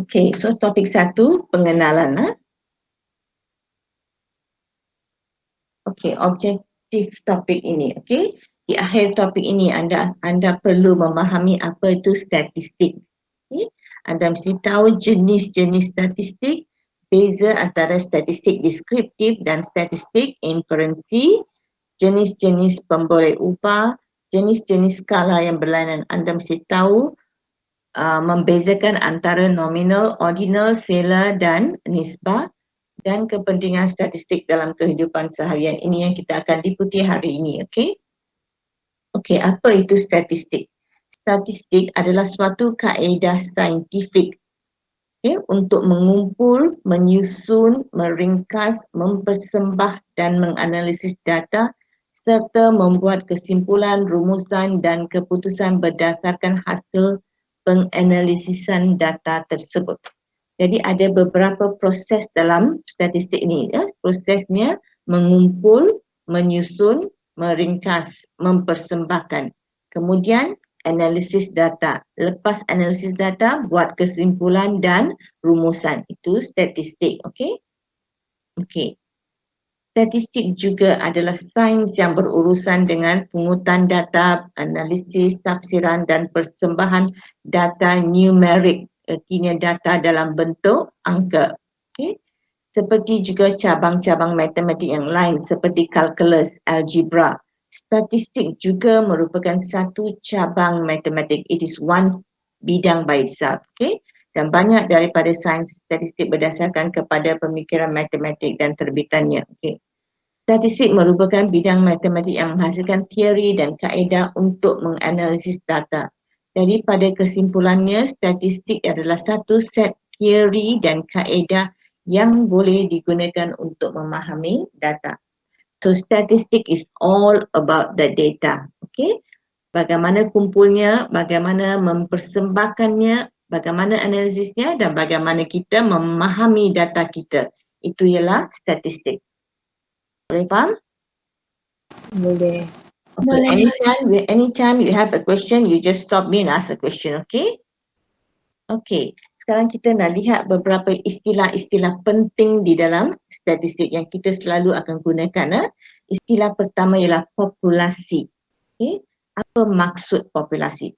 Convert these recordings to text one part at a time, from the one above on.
Okay, so topik 1, pengenalan. Okay, objektif topik ini. Okay, di akhir topik ini anda perlu memahami apa itu statistik. Okay, anda mesti tahu jenis-jenis statistik, beza antara statistik deskriptif dan statistik inferensi, jenis-jenis pemboleh upah, jenis-jenis skala yang berlainan. Anda mesti tahu membezakan antara nominal, ordinal, scalar dan nisbah, dan kepentingan statistik dalam kehidupan seharian. Ini yang kita akan liputi hari ini, okey? Okey, apa itu statistik? Statistik adalah suatu kaedah saintifik, okay, untuk mengumpul, menyusun, meringkas, mempersembah dan menganalisis data serta membuat kesimpulan, rumusan dan keputusan berdasarkan hasil penganalisisan data tersebut. Jadi ada beberapa proses dalam statistik ini. Ya. Prosesnya mengumpul, menyusun, meringkas, mempersembahkan. Kemudian analisis data. Lepas analisis data, buat kesimpulan dan rumusan. Itu statistik. Okey? Okey. Statistik juga adalah sains yang berurusan dengan pungutan data, analisis, tafsiran dan persembahan data numerik. Artinya data dalam bentuk angka. Okay? Seperti juga cabang-cabang matematik yang lain seperti kalkulus, algebra. Statistik juga merupakan satu cabang matematik. It is one bidang by itself. Okay? Dan banyak daripada sains statistik berdasarkan kepada pemikiran matematik dan terbitannya. Okay? Statistik merupakan bidang matematik yang menghasilkan teori dan kaedah untuk menganalisis data. Jadi pada kesimpulannya, statistik adalah satu set teori dan kaedah yang boleh digunakan untuk memahami data. So statistik is all about the data. Okay? Bagaimana kumpulnya, bagaimana mempersembahkannya, bagaimana analisisnya dan bagaimana kita memahami data kita. Itu ialah statistik. Boleh faham? Boleh. Okay. Anytime you have a question, you just stop me and ask a question, okay? Okay. Sekarang kita nak lihat beberapa istilah-istilah penting di dalam statistik yang kita selalu akan gunakan. Istilah pertama ialah populasi. Okay? Apa maksud populasi?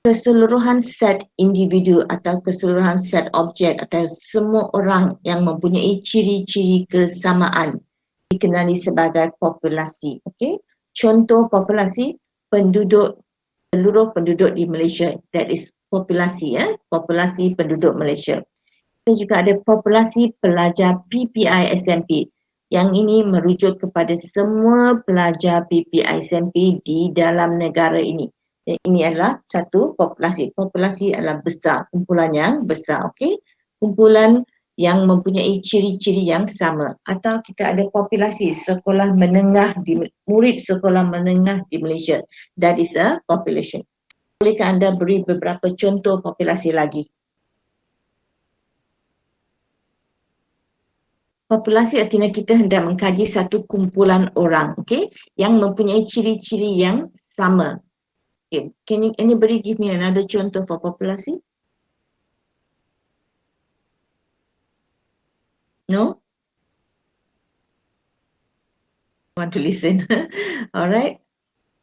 Keseluruhan set individu atau keseluruhan set objek atau semua orang yang mempunyai ciri-ciri kesamaan dikenali sebagai populasi. Okay? Contoh populasi seluruh penduduk di Malaysia. That is populasi, populasi penduduk Malaysia. Kita juga ada populasi pelajar PPI SMP. Yang ini merujuk kepada semua pelajar PPI SMP di dalam negara ini. Dan ini adalah satu populasi. Populasi adalah besar, kumpulan yang besar. Okay? Kumpulan yang mempunyai ciri-ciri yang sama. Atau kita ada populasi sekolah menengah murid sekolah menengah di Malaysia. That is a population. Bolehkah anda beri beberapa contoh populasi lagi? Populasi artinya kita hendak mengkaji satu kumpulan orang, okay, yang mempunyai ciri-ciri yang sama. Okay. Can anybody give me another contoh for populasi? No? Want to listen? Alright.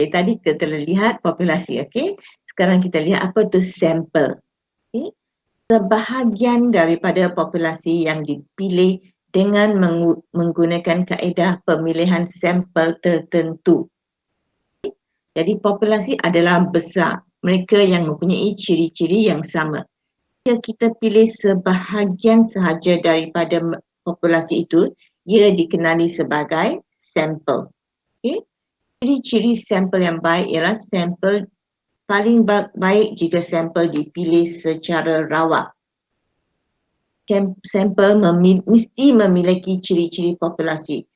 Okay, tadi kita telah lihat populasi, okay. Sekarang kita lihat apa tu sampel. Okay. Sebahagian daripada populasi yang dipilih dengan menggunakan kaedah pemilihan sampel tertentu. Jadi populasi adalah besar. Mereka yang mempunyai ciri-ciri yang sama. Jika kita pilih sebahagian sahaja daripada populasi itu, ia dikenali sebagai sampel. Okay? Ciri-ciri sampel yang baik ialah sampel paling baik jika sampel dipilih secara rawak. Sampel mesti memiliki ciri-ciri populasi.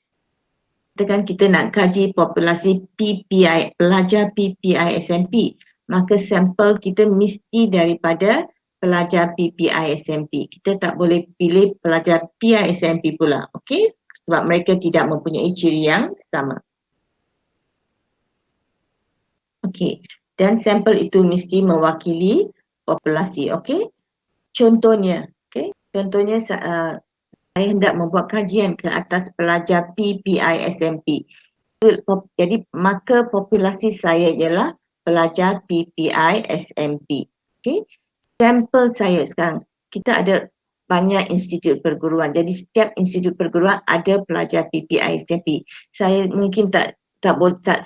Katakan kita nak kaji populasi PPI, pelajar PPI SMP, maka sampel kita mesti daripada pelajar PPI SMP. Kita tak boleh pilih pelajar PI SMP pula, okey? Sebab mereka tidak mempunyai ciri yang sama. Okey, dan sampel itu mesti mewakili populasi, okey? Contohnya, contohnya saya hendak membuat kajian ke atas pelajar PPI SMP. Jadi maka populasi saya ialah pelajar PPI SMP. Sampel saya sekarang, kita ada banyak institut perguruan. Jadi setiap institut perguruan ada pelajar PPI SMP. Saya mungkin tak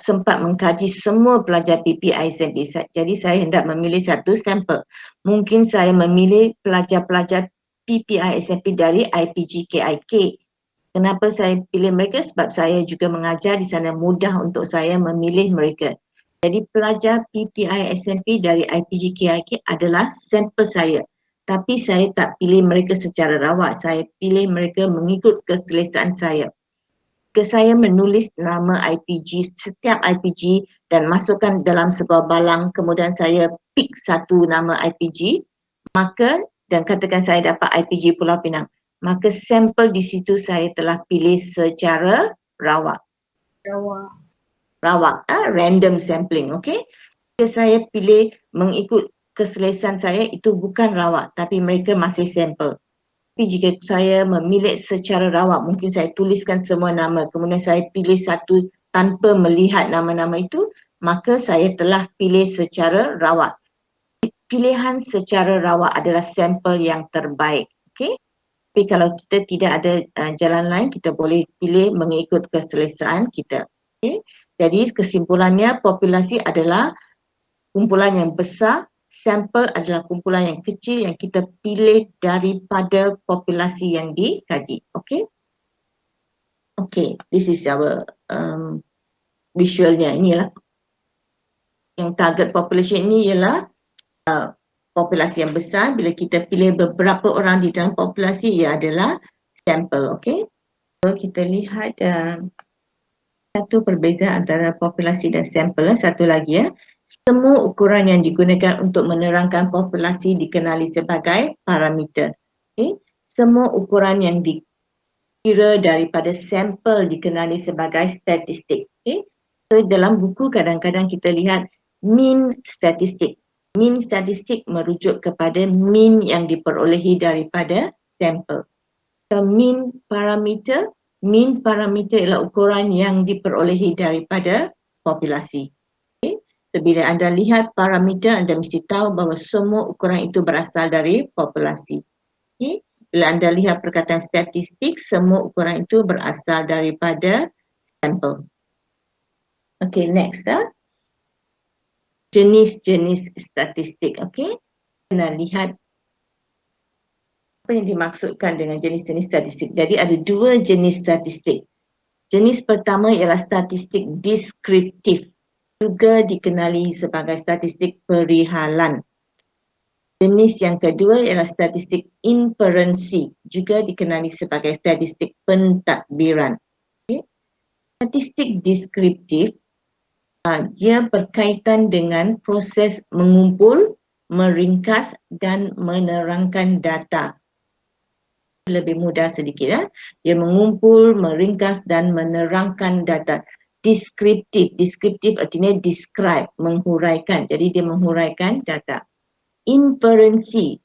sempat mengkaji semua pelajar PPI SMP. Jadi saya hendak memilih satu sampel. Mungkin saya memilih pelajar-pelajar PPI SMP dari IPG KIK. Kenapa saya pilih mereka? Sebab saya juga mengajar di sana, mudah untuk saya memilih mereka. Jadi pelajar PPI SMP dari IPG KIK adalah sampel saya. Tapi saya tak pilih mereka secara rawat. Saya pilih mereka mengikut keselesaan saya. Jika saya menulis nama IPG, setiap IPG dan masukkan dalam sebuah balang, kemudian saya pick satu nama IPG, maka dan katakan saya dapat IPG Pulau Pinang, maka sampel di situ saya telah pilih secara rawat. Random sampling, okey. Jika saya pilih mengikut keselesaan saya, itu bukan rawat, tapi mereka masih sampel. Tapi jika saya memilih secara rawat, mungkin saya tuliskan semua nama, kemudian saya pilih satu tanpa melihat nama-nama itu, maka saya telah pilih secara rawat. Pilihan secara rawat adalah sampel yang terbaik. Okey. Tapi kalau kita tidak ada jalan lain, kita boleh pilih mengikut keselesaan kita. Okay. Jadi kesimpulannya, populasi adalah kumpulan yang besar, sampel adalah kumpulan yang kecil yang kita pilih daripada populasi yang dikaji. Okay. Okay, this is our visualnya. Inilah yang target population ini ialah populasi yang besar. Bila kita pilih beberapa orang di dalam populasi, ia adalah sampel. Okay. So kita lihat satu perbezaan antara populasi dan sampel. Satu lagi ya. Semua ukuran yang digunakan untuk menerangkan populasi dikenali sebagai parameter. Okay. Semua ukuran yang dikira daripada sampel dikenali sebagai statistik. Okay. So dalam buku kadang-kadang kita lihat mean statistik. Mean statistik merujuk kepada mean yang diperolehi daripada sampel. So mean parameter ialah ukuran yang diperolehi daripada populasi. So, bila anda lihat parameter, anda mesti tahu bahawa semua ukuran itu berasal dari populasi. Okay. Bila anda lihat perkataan statistik, semua ukuran itu berasal daripada sampel. Okay, next. Jenis-jenis statistik. Okay. Kita lihat apa yang dimaksudkan dengan jenis-jenis statistik. Jadi ada dua jenis statistik. Jenis pertama ialah statistik deskriptif, juga dikenali sebagai statistik perihalan. Jenis yang kedua ialah statistik inferensi, juga dikenali sebagai statistik pentadbiran. Okay. Statistik deskriptif, dia berkaitan dengan proses mengumpul, meringkas dan menerangkan data. Lebih mudah sedikit ya. Dia mengumpul, meringkas dan menerangkan data. Deskriptif artinya describe, menghuraikan. Jadi dia menghuraikan data. Inferensi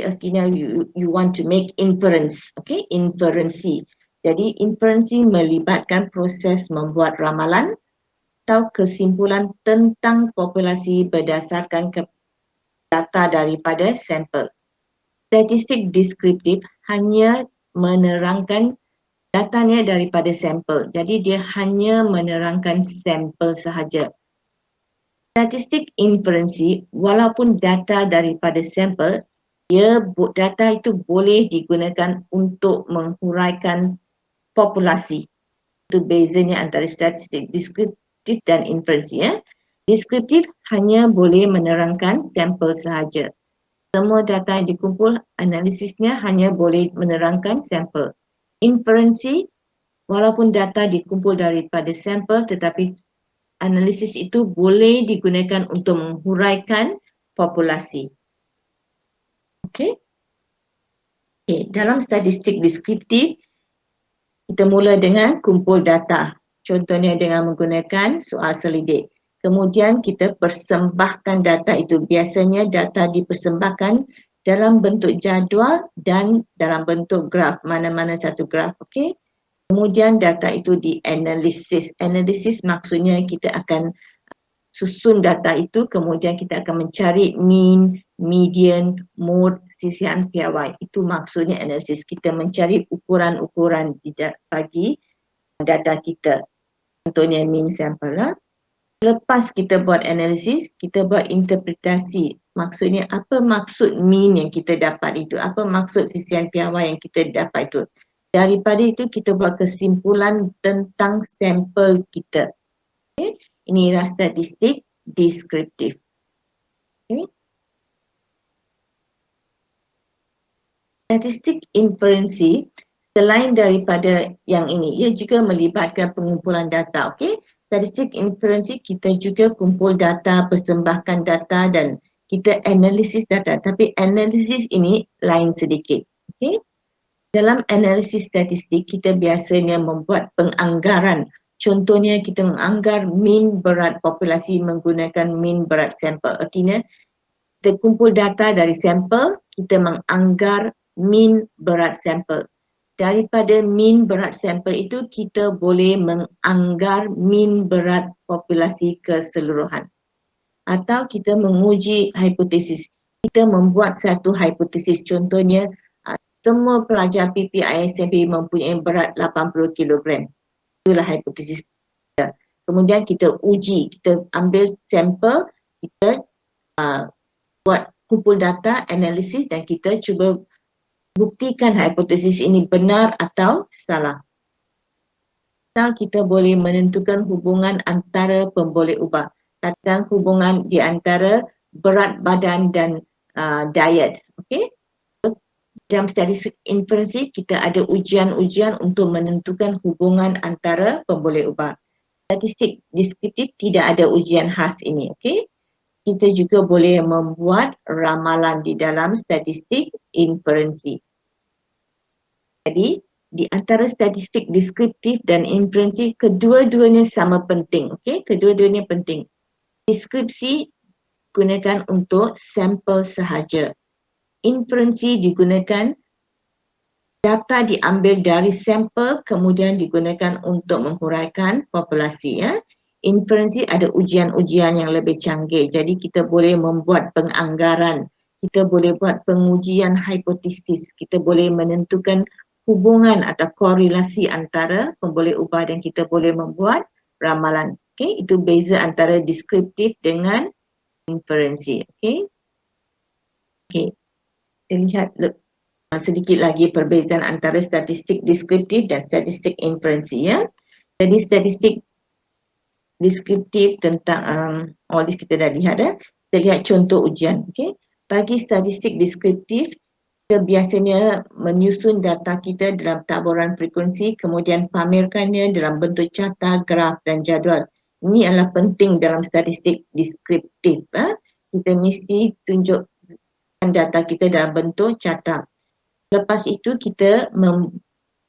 artinya you want to make inference. Okay, inferensi. Jadi inferensi melibatkan proses membuat ramalan atau kesimpulan tentang populasi berdasarkan data daripada sampel. Statistik deskriptif hanya menerangkan datanya daripada sampel. Jadi dia hanya menerangkan sampel sahaja. Statistik inferensi, walaupun data daripada sampel, data itu boleh digunakan untuk menghuraikan populasi. Itu bezanya antara statistik deskriptif dan inferensi. Ya. Deskriptif hanya boleh menerangkan sampel sahaja. Semua data yang dikumpul, analisisnya hanya boleh menerangkan sampel. Inferensi, walaupun data dikumpul daripada sampel, tetapi analisis itu boleh digunakan untuk menghuraikan populasi. Okey. Okay. Dalam statistik deskriptif, kita mula dengan kumpul data. Contohnya dengan menggunakan soal selidik. Kemudian kita persembahkan data itu. Biasanya data dipersembahkan dalam bentuk jadual dan dalam bentuk graf, mana-mana satu graf, okey. Kemudian data itu dianalisis. Analisis maksudnya kita akan susun data itu, kemudian kita akan mencari mean, median, mode, sisian piawai. Itu maksudnya analisis. Kita mencari ukuran-ukuran bagi data kita. Contohnya mean sample lah. Lepas kita buat analisis, kita buat interpretasi. Maksudnya apa maksud mean yang kita dapat itu? Apa maksud sisian piawai yang kita dapat itu? Daripada itu kita buat kesimpulan tentang sampel kita. Okay? Inilah statistik deskriptif. Okay? Statistik inferensi selain daripada yang ini, ia juga melibatkan pengumpulan data. Okay? Statistik inferensi kita juga kumpul data, persembahkan data dan kita analisis data. Tapi analisis ini lain sedikit. Okay? Dalam analisis statistik, kita biasanya membuat penganggaran. Contohnya, kita menganggar mean berat populasi menggunakan mean berat sampel. Artinya, kita kumpul data dari sampel, kita menganggar mean berat sampel. Daripada mean berat sampel itu, kita boleh menganggar mean berat populasi keseluruhan. Atau kita menguji hipotesis. Kita membuat satu hipotesis. Contohnya, semua pelajar PPISMB mempunyai berat 80 kg. Itulah hipotesis kita. Kemudian kita uji, kita ambil sampel, kita buat kumpul data, analisis dan kita cuba buktikan hipotesis ini benar atau salah. Atau kita boleh menentukan hubungan antara pemboleh ubah. Katakan hubungan di antara berat badan dan diet. Okey? Dalam statistik inferensi, kita ada ujian-ujian untuk menentukan hubungan antara pemboleh ubah. Statistik deskriptif tidak ada ujian khas ini, okey? Kita juga boleh membuat ramalan di dalam statistik inferensi. Jadi, di antara statistik deskriptif dan inferensi, kedua-duanya sama penting, okey? Kedua-duanya penting. Deskripsi gunakan untuk sampel sahaja. Inferensi digunakan data diambil dari sampel kemudian digunakan untuk menghuraikan populasi. Ya. Inferensi ada ujian-ujian yang lebih canggih. Jadi kita boleh membuat penganggaran, kita boleh buat pengujian hipotesis, kita boleh menentukan hubungan atau korelasi antara pemboleh ubah dan kita boleh membuat ramalan. Okay? Itu beza antara deskriptif dengan inferensi. Okay? Okay. Kita lihat sedikit lagi perbezaan antara statistik deskriptif dan statistik inferensi. Ya. Jadi statistik deskriptif tentang kita dah lihat. Kita lihat contoh ujian. Okay. Bagi statistik deskriptif, kita biasanya menyusun data kita dalam taburan frekuensi, kemudian pamerkannya dalam bentuk carta, graf dan jadual. Ini adalah penting dalam statistik deskriptif. Kita mesti tunjukkan data kita dalam bentuk carta. Lepas itu kita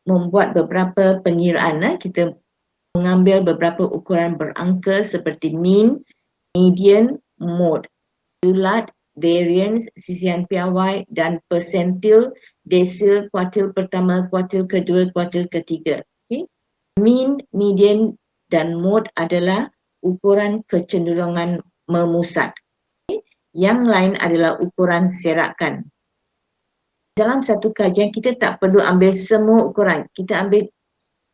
membuat beberapa pengiraan. Kita mengambil beberapa ukuran berangka seperti mean, median, mode, bulat, variance, sisian piawai dan persentil, desil, kuartil pertama, kuartil kedua, kuartil ketiga. Okay. Mean, median dan mode adalah ukuran kecenderungan memusat. Okay. Yang lain adalah ukuran serakan. Dalam satu kajian kita tak perlu ambil semua ukuran. Kita ambil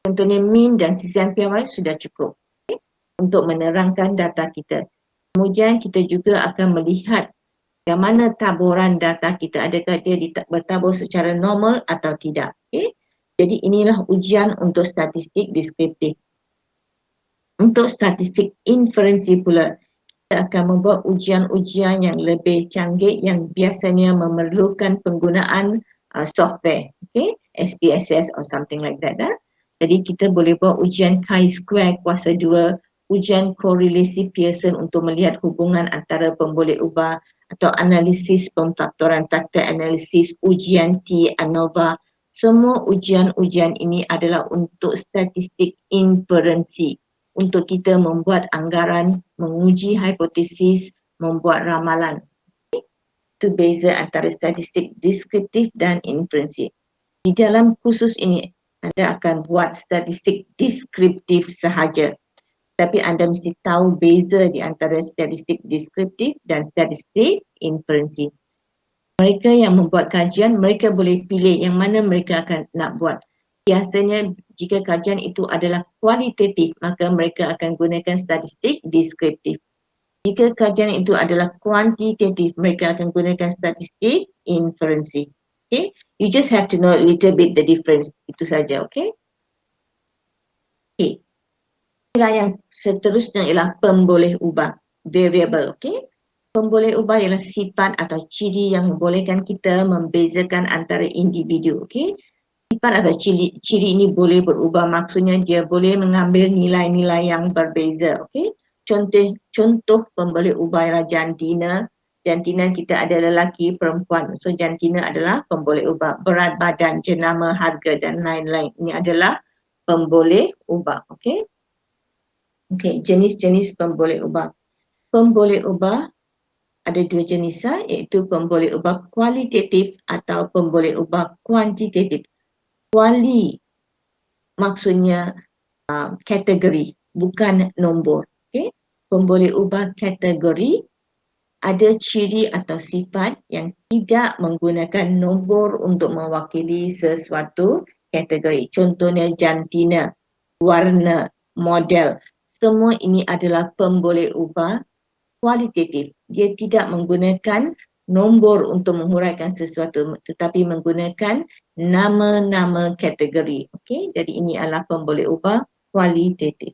contohnya mean dan sisian piawai sudah cukup, okay, untuk menerangkan data kita. Kemudian kita juga akan melihat bagaimana taburan data kita, adakah dia bertabur secara normal atau tidak. Okay. Jadi inilah ujian untuk statistik deskriptif. Untuk statistik inferensi pula, kita akan membuat ujian-ujian yang lebih canggih yang biasanya memerlukan penggunaan software, okay? SPSS or something like that. Jadi kita boleh buat ujian chi-square kuasa 2, ujian korelasi Pearson untuk melihat hubungan antara pemboleh ubah atau analisis pemfaktoran faktor analisis, ujian T ANOVA. Semua ujian-ujian ini adalah untuk statistik inferensi, untuk kita membuat anggaran, menguji hipotesis, membuat ramalan. Itu beza antara statistik deskriptif dan inferensi. Di dalam kursus ini, anda akan buat statistik deskriptif sahaja. Tapi anda mesti tahu beza di antara statistik deskriptif dan statistik inferensi. Mereka yang membuat kajian, mereka boleh pilih yang mana mereka akan nak buat. Biasanya jika kajian itu adalah kualitatif, maka mereka akan gunakan statistik deskriptif. Jika kajian itu adalah kuantitatif, mereka akan gunakan statistik inferensi. Okay? You just have to know a little bit the difference. Itu saja, okay? Okay. Yang seterusnya ialah pemboleh ubah, variable, okay? Pemboleh ubah ialah sifat atau ciri yang membolehkan kita membezakan antara individu, okay? Sifat atau ciri ini boleh berubah, maksudnya dia boleh mengambil nilai-nilai yang berbeza, okay? Contoh pemboleh ubah ialah jantina. Jantina kita ada lelaki, perempuan. So jantina adalah pemboleh ubah. Berat badan, jenama, harga dan lain-lain. Ini adalah pemboleh ubah, okay? Okey, jenis-jenis pemboleh ubah. Pemboleh ubah ada dua jenis, iaitu pemboleh ubah kualitatif atau pemboleh ubah kuantitatif. Kuali maksudnya kategori, bukan nombor. Okay? Pemboleh ubah kategori ada ciri atau sifat yang tidak menggunakan nombor untuk mewakili sesuatu kategori. Contohnya jantina, warna, model. Semua ini adalah pemboleh ubah kualitatif. Dia tidak menggunakan nombor untuk menghuraikan sesuatu, tetapi menggunakan nama-nama kategori. Okey, jadi ini adalah pemboleh ubah kualitatif.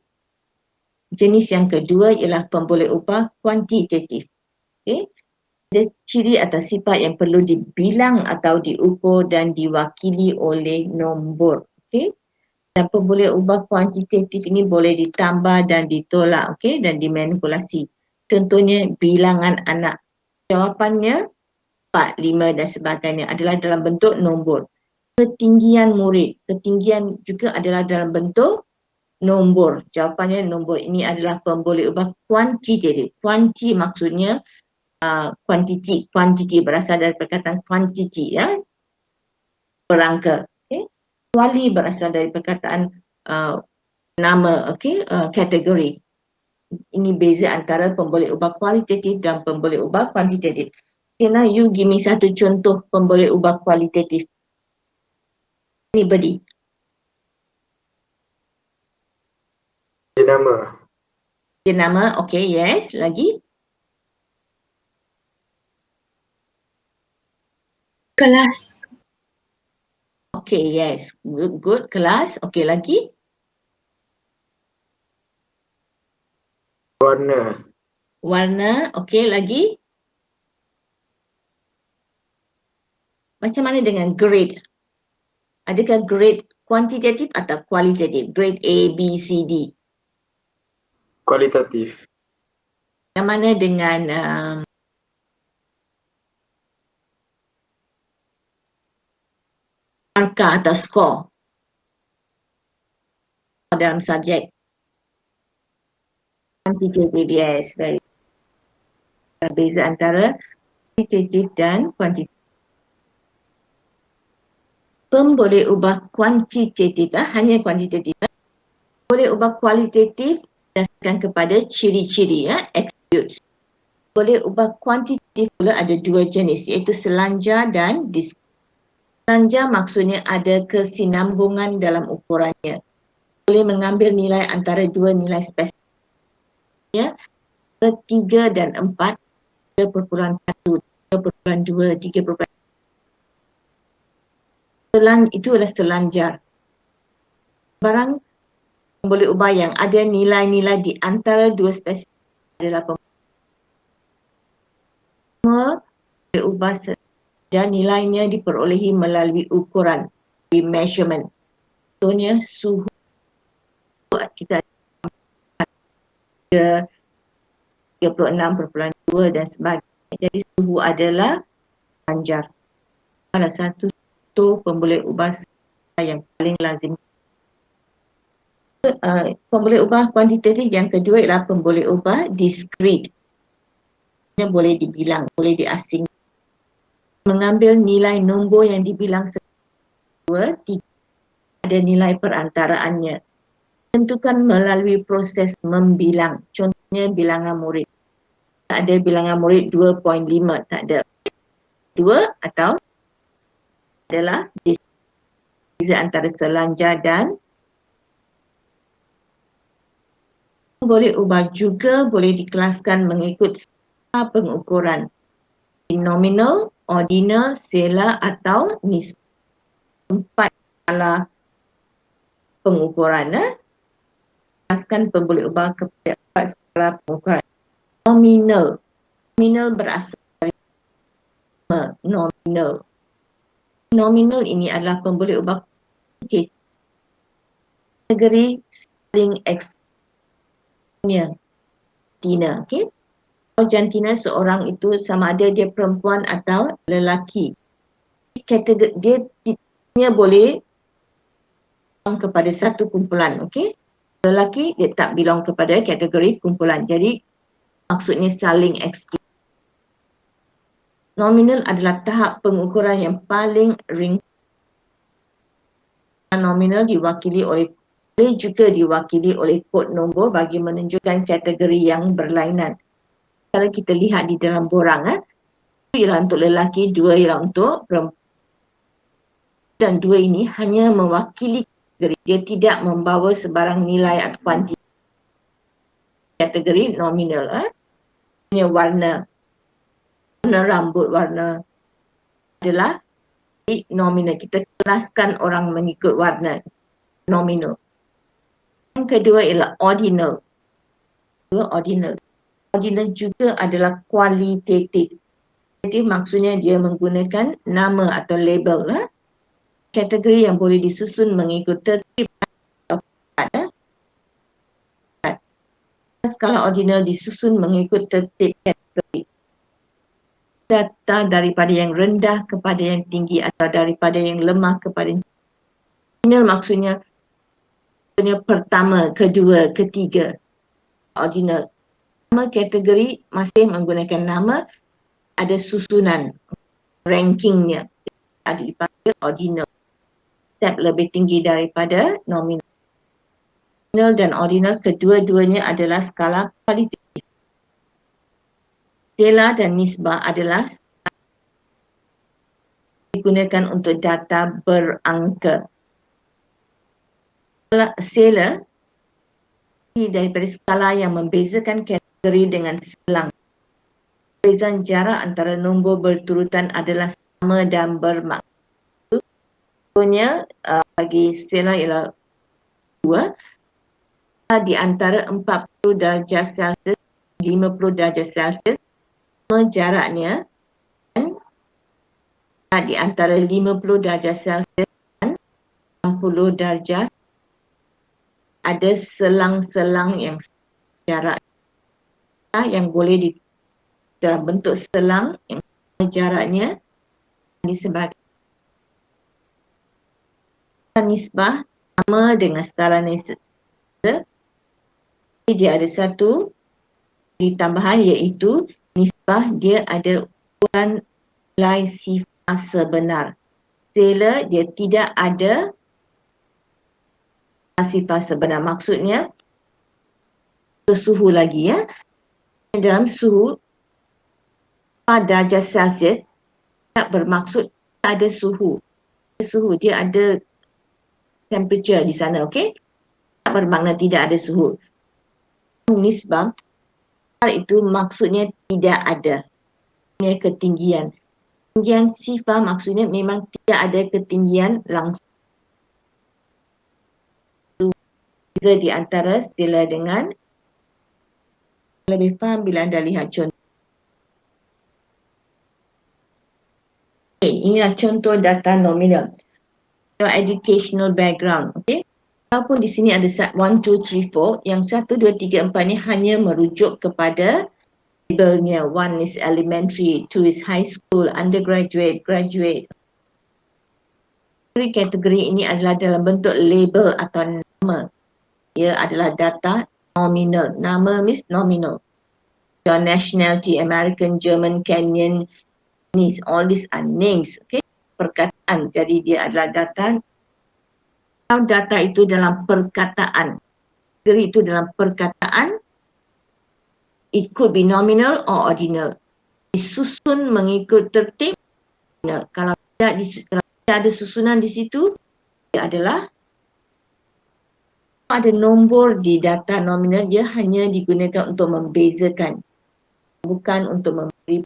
Jenis yang kedua ialah pemboleh ubah kuantitatif. Okey, ada ciri atau sifat yang perlu dibilang atau diukur dan diwakili oleh nombor. Okey. Dan pemboleh ubah kuantitatif ini boleh ditambah dan ditolak, okey, dan dimanipulasi. Contohnya bilangan anak. Jawapannya 4, 5 dan sebagainya adalah dalam bentuk nombor. Ketinggian murid, ketinggian juga adalah dalam bentuk nombor. Jawapannya nombor. Ini adalah pemboleh ubah kuantitatif. Kuanti maksudnya kuantiti. Kuantiti berasal dari perkataan kuantiti, ya. Berangka. Kuali berasal dari perkataan nama, kategori. Ini beza antara pemboleh ubah kualitatif dan pemboleh ubah kuantitatif. Okay, now you give me satu contoh pemboleh ubah kualitatif. Anybody? Jenama. Jenama, okay, yes. Lagi? Kelas. Okay, yes. Good, good. Kelas. Okay, lagi? Warna. Warna. Okay, lagi? Macam mana dengan grade? Adakah grade kuantitatif atau kualitatif? Grade A, B, C, D. Kualitatif. Yang mana dengan markah atau skor dalam subjek? Kuantitatif, yes. Very. Beza antara kualitatif dan kuantitatif. Boleh ubah kuantitatif, hanya kuantitatif. Boleh ubah kualitatif berdasarkan kepada ciri-ciri, attributes. Boleh ubah kuantitatif pula ada dua jenis, iaitu selanjar dan diskrit. Selanjar maksudnya ada kesinambungan dalam ukurannya. Boleh mengambil nilai antara dua nilai spesifik, 3 dan 4, 3.1, 3.2, 3. Itu adalah selanjar. Barang boleh ubah yang ada nilai-nilai di antara dua spesifik adalah boleh ubah dan nilainya diperolehi melalui ukuran, measurement. Contohnya suhu kita 36.2 dan sebagainya. Jadi suhu adalah selanjar. Salah satu pemboleh ubah yang paling lazim. Pemboleh ubah kuantitatif yang kedua ialah pemboleh ubah diskrit. Boleh dibilang, boleh diasing. mengambil nilai nombor yang dibilang 2, 3, ada nilai perantaraannya. Tentukan melalui proses membilang. Contohnya bilangan murid. Tak ada bilangan murid 2.5, tak ada. 2 atau adalah beza antara selanjar dan boleh ubah juga boleh dikelaskan mengikut skala pengukuran. Nominal, ordinal, scalar atau nisbah. 4 skala pengukuran. Kelaskan pun boleh ubah kepada 4 skala pengukuran. Nominal. Nominal berasal dari nominal. Nominal ini adalah pun boleh ubah kategori saling eksternal. Jantina, okey. Kalau jantina seorang itu sama ada dia perempuan atau lelaki. Kategori dia boleh belong kepada satu kumpulan, okey. Lelaki dia tak belong kepada kategori kumpulan. Jadi maksudnya saling eksklusif. Nominal adalah tahap pengukuran yang paling ringan. Nominal diwakili oleh boleh juga diwakili oleh kod nombor bagi menunjukkan kategori yang berlainan. Kalau kita lihat di dalam borang, ialah untuk lelaki, 2 ialah untuk perempuan. Dan 2 ini hanya mewakili kategori. Dia tidak membawa sebarang nilai atau kuantiti. Kategori nominal. Warna rambut, warna adalah nominal. Kita kelaskan orang mengikut warna nominal. Yang kedua ialah ordinal. Ordinal juga adalah kualitatif. Jadi maksudnya dia menggunakan nama atau label. Kategori yang boleh disusun mengikut tertib. Skala ordinal disusun mengikut tertib kategori. Data daripada yang rendah kepada yang tinggi atau daripada yang lemah kepada yang tinggi. Ordinal maksudnya pertama, kedua, ketiga. Ordinal. Nama kategori masih menggunakan nama, ada susunan rankingnya. Ada dipanggil ordinal. Step lebih tinggi daripada nominal. Nominal dan ordinal kedua-duanya adalah skala kualitatif. Scalar dan nisbah adalah digunakan untuk data berangka. Scalar daripada skala yang membezakan kategori dengan selang. Perbezaan jarak antara nombor berturutan adalah sama dan bermaksud. Contohnya bagi scalar ialah 2 di antara 40 darjah Celsius 50 darjah Celsius. Jaraknya di antara 50 darjah Celsius dan 60 darjah ada selang-selang yang jarak yang boleh dalam bentuk selang yang jaraknya disebabkan nisbah sama dengan setara nisbah. Dia ada satu tambahan iaitu nisbah dia ada ukuran nilai sifar sebenar. Scalar dia tidak ada sifar sebenar. Maksudnya suhu lagi dalam suhu darjah Celsius tak bermaksud tak ada suhu. Suhu dia ada temperature di sana, okey? Tak bermakna tidak ada suhu. Nisbah itu maksudnya tidak ada ketinggian. Ketinggian sifar maksudnya memang tidak ada ketinggian langsung. Beza di antara scalar dengan lebih faham bila anda lihat contoh. Inilah contoh data nominal. Your educational background, okey. Walaupun di sini ada 1, 2, 3, 4, yang 1, 2, 3, 4 ni hanya merujuk kepada labelnya. 1 is elementary, 2 is high school, undergraduate, graduate. Kategori ini adalah dalam bentuk label atau nama. Ia adalah data nominal. Nama means nominal. Your nationality, American, German, Kenyan, all these are names, okay? Perkataan, jadi dia adalah data. Kalau data itu dalam perkataan, itu dalam perkataan, it could be nominal or ordinal. Disusun mengikut tertib. Kalau tidak ada susunan di situ, dia adalah ada nombor di data nominal, dia hanya digunakan untuk membezakan, bukan untuk memberi.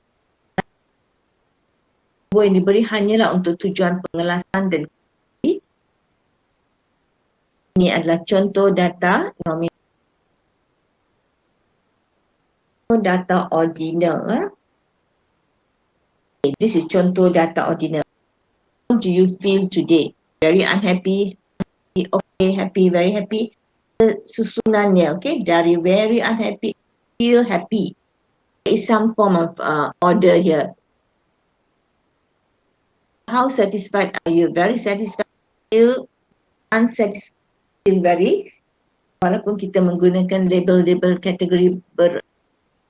Nombor yang diberi hanyalah untuk tujuan pengelasan dan ini adalah contoh data nominal. Data ordinal. Okay, this is contoh data ordinal. How do you feel today? Very unhappy, okay, happy, very happy. Susunannya, okay, dari very unhappy, feel happy. There is some form of order here. How satisfied are you? Very satisfied, feel unsatisfied, feel very. Walaupun kita menggunakan label-label kategori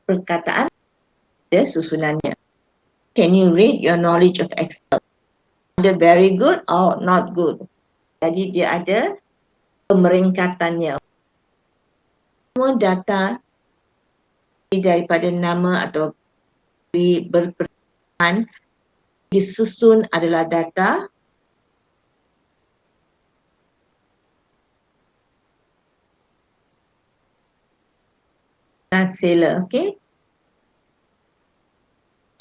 perkataan, ada susunannya. Can you rate your knowledge of Excel? Either very good or not good. Jadi dia ada pemeringkatannya. Semua data daripada nama atau berperkataan disusun adalah data seller, okay?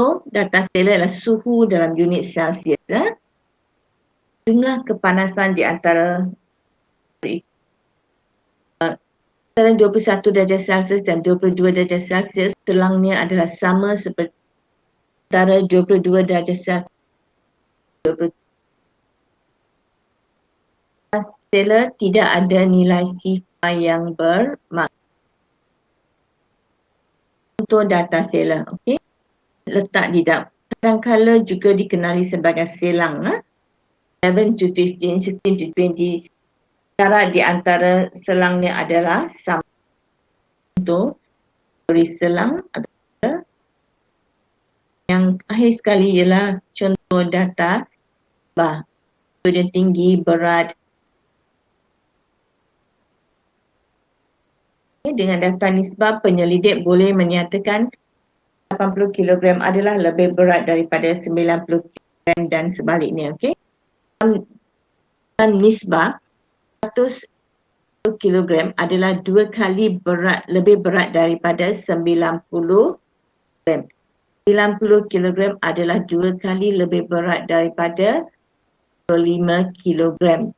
So, data seller adalah suhu dalam unit Celsius. Jumlah kepanasan di antara 21 darjah Celsius dan 22 darjah Celsius, selangnya adalah sama seperti antara 22 darjah Celsius. Seller tidak ada nilai sifar yang bermakna. Untuk data seller, okay? Letak di dalam. Kadang-kala juga dikenali sebagai selang. 11 to 15, 16 to 20. Jarak di antara selangnya adalah sama. Untuk beri selang. Yang akhir sekali ialah contoh data. Dia tinggi, berat. Dengan data nisbah, penyelidik boleh menyatakan 80 kg adalah lebih berat daripada 90 kg dan sebaliknya. Okay? Dan nisbah 100 kg adalah 2 kali lebih berat daripada 90 kg. 90 kg adalah 2 kali lebih berat daripada 5 kg.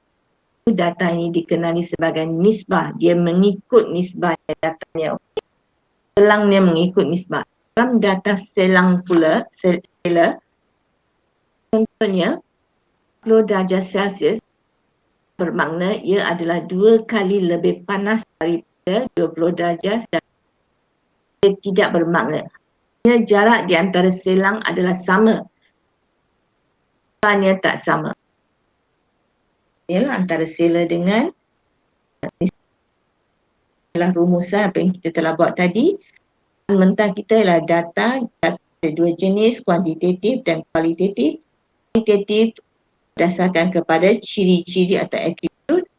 Data ini dikenali sebagai nisbah. Dia mengikut nisbah datanya. Selangnya mengikut nisbah. Dalam data selang pula, seller, contohnya 10 darjah Celsius bermakna ia adalah 2 kali lebih panas daripada 20 darjah Celsius. Ia tidak bermakna. Jarak di antara selang adalah sama. Hanya tak sama. Ialah antara seller dengan adalah rumusan apa yang kita telah buat tadi. Mentah kita ialah data ada dua jenis, kuantitatif dan kualitatif. Kuantitatif berdasarkan kepada ciri-ciri atau atribut.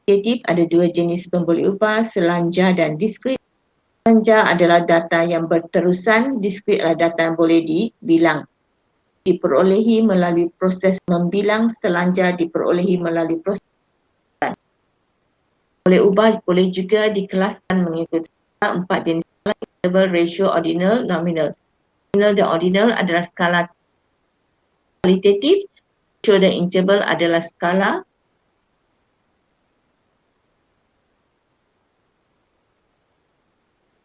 Kualitatif ada dua jenis pemberi upah, selanjar dan diskrit. Selanjar adalah data yang berterusan, diskrit adalah data yang boleh dibilang. Diperolehi melalui proses membilang, selanjar diperolehi melalui proses boleh ubah, boleh juga dikelaskan mengikut empat jenis skala: interval, ratio, ordinal, nominal. Nominal dan ordinal adalah skala kualitatif, ratio dan interval adalah skala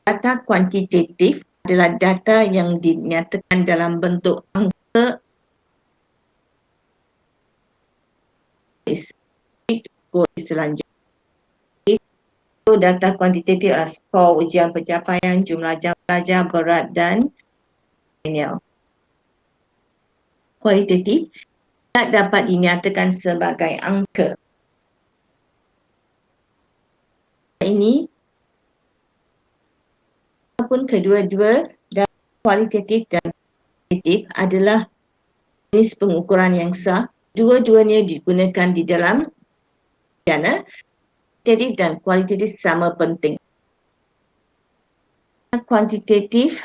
data kuantitatif adalah data yang dinyatakan dalam bentuk angka selanjutnya. Data kuantitatif adalah skor ujian pencapaian, jumlah jam belajar, berat dan lainnya. Kualitatif tidak dapat dinyatakan sebagai angka. Ini walaupun kedua-dua data kualitatif dan adalah jenis pengukuran yang sah. Dua-duanya digunakan di dalam pidana. Kuantitatif dan kualitatif sama penting. Kuantitatif